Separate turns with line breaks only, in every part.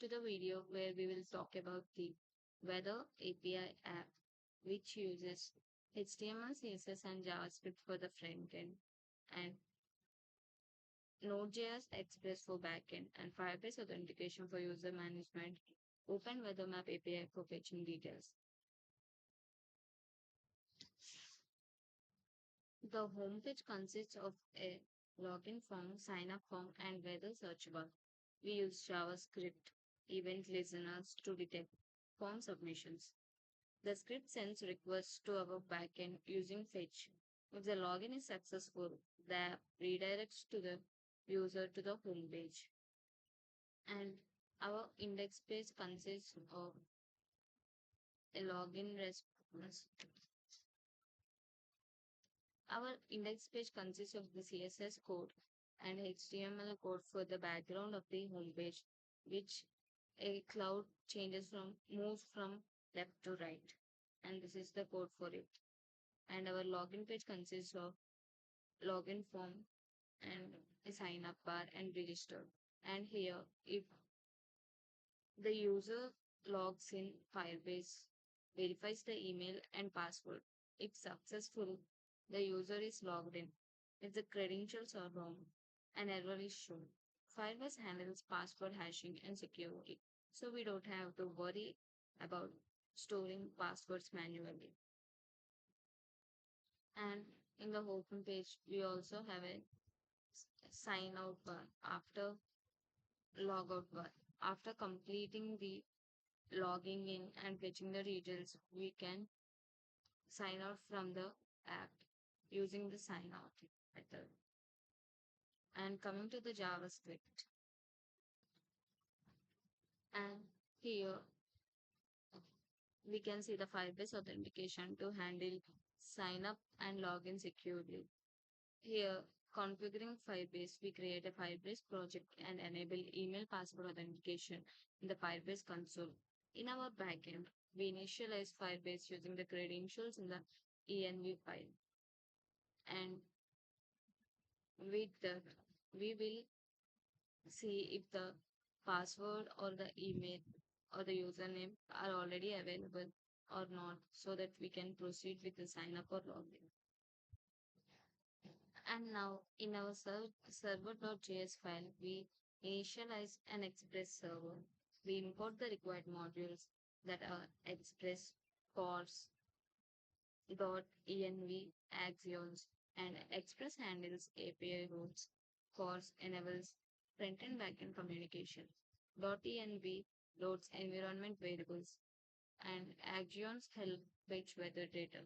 to the video where we will talk about the Weather API app, which uses HTML, CSS, and JavaScript for the front end, and Node.js Express for backend, and Firebase authentication for user management. Open Weather Map API for fetching details. The homepage consists of a login form, sign up form, and weather search bar. We use JavaScript event listeners to detect form submissions. The script sends requests to our backend using fetch. If the login is successful, the app redirects to the user to the home page. And our index page consists of a login response. Our index page consists of the CSS code and HTML code for the background of the home page, which a cloud changes from moves from left to right. And this is the code for it. And our login page consists of login form and a sign up bar and register. And here, if the user logs in Firebase, verifies the email and password. If successful, the user is logged in. If the credentials are wrong, an error is shown. Firebase handles password hashing and security, so we don't have to worry about storing passwords manually. And in the home page, we also have a sign out bar after logout bar. After completing the logging in and fetching the details, we can sign out from the app using the sign out method. And coming to the JavaScript, and here we can see the Firebase authentication to handle sign up and login securely. Here, configuring Firebase, we create a Firebase project and enable email password authentication in the Firebase console. In our backend, we initialize Firebase using the credentials in the env file. And with that, we will see if the password or the email or the username are already available or not so that we can proceed with the sign up or login. And now in our server.js file, we initialize an Express server. We import the required modules that are Express, CORS, .env, Axios, and Express handles API routes. CORS enables front and backend communication. .env loads environment variables, and Axios help fetch weather data.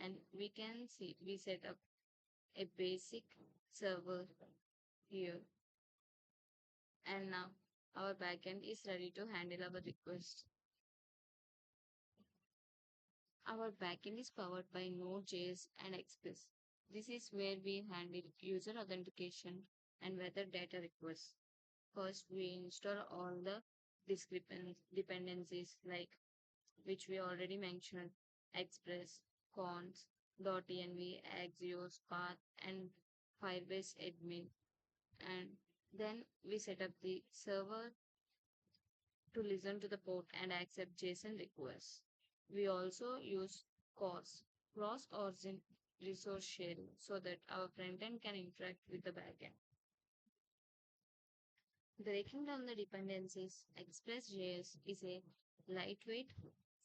And we can see we set up a basic server here. And now our backend is ready to handle our requests. Our backend is powered by Node.js and Express. This is where we handle user authentication and weather data requests. First, we install all the dependencies like which we already mentioned, Express, Cons, .env, Axios, Path, and Firebase admin. And then we set up the server to listen to the port and accept JSON requests. We also use CORS, cross origin resource sharing, so that our front end can interact with the backend. Breaking down the dependencies, Express.js is a lightweight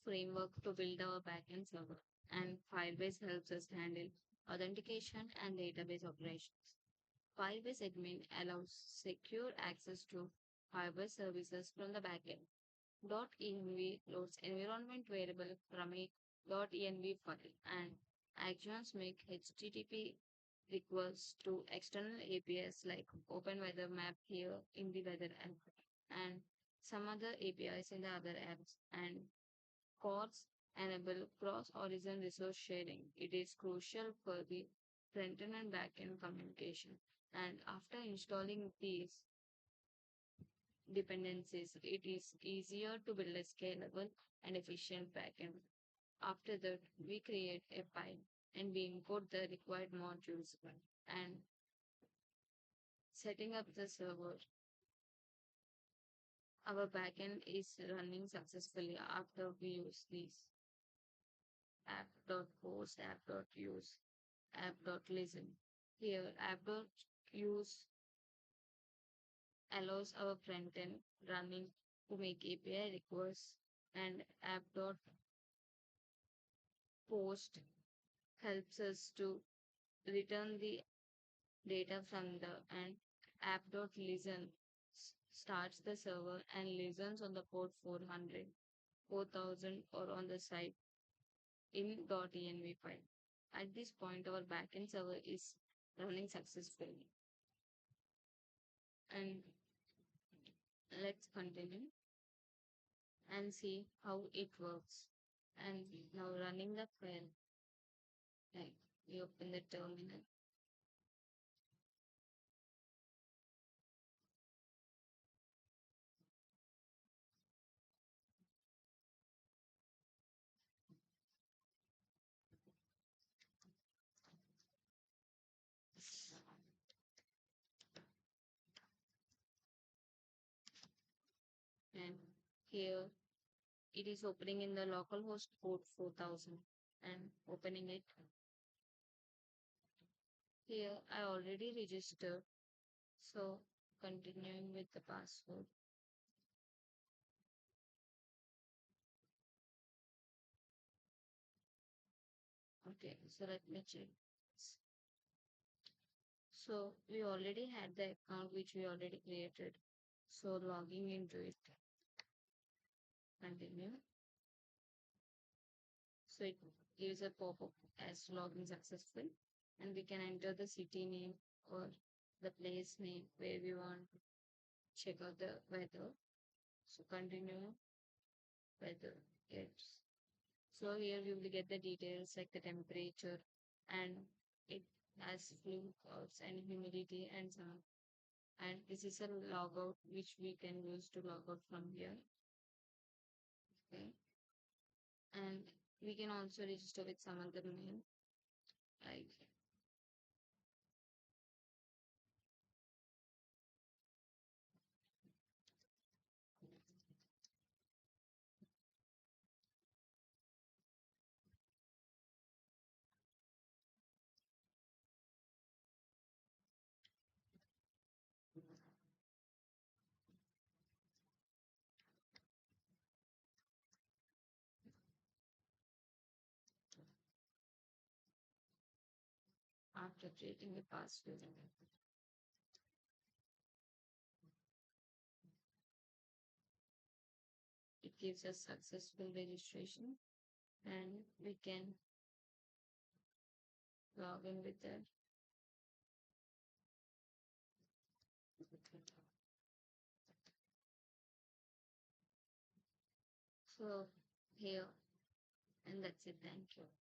framework to build our backend server, and Firebase helps us handle authentication and database operations. Firebase admin allows secure access to Firebase services from the backend. .env loads environment variable from a .env file, and actions make HTTP requests to external APIs like OpenWeatherMap here in the weather app and some other APIs in the other apps. And CORS enable cross-origin resource sharing. It is crucial for the front-end and back-end communication. And after installing these dependencies, it is easier to build a scalable and efficient backend. After that, we create a file and we import the required modules and setting up the server. our backend is running successfully after we use these app.post, app.use, app.listen. Here, app.use allows our front end running to make API requests, and app.post helps us to return the data from the and app.listen starts the server and listens on the port 400, 4000, or on the site in.env file. At this point, our backend server is running successfully. And let's continue and see how it works. And now running the file, like we open the terminal and here it is opening in the localhost port 4000 and opening it. Here I already registered, so continuing with the password. Okay, so let me check. So we already had the account which we already created. So logging into it, continue. So it gives a pop-up as login successful, and we can enter the city name or the place name where we want to check out the weather. So continue weather. Yes. So here we will get the details like the temperature, and it has flu clouds and humidity and so on. And this is a logout which we can use to log out from here. Okay. And we can also register with some other mail like after creating a password. It gives us successful registration and we can log in with that. So here, and that's it. Thank you.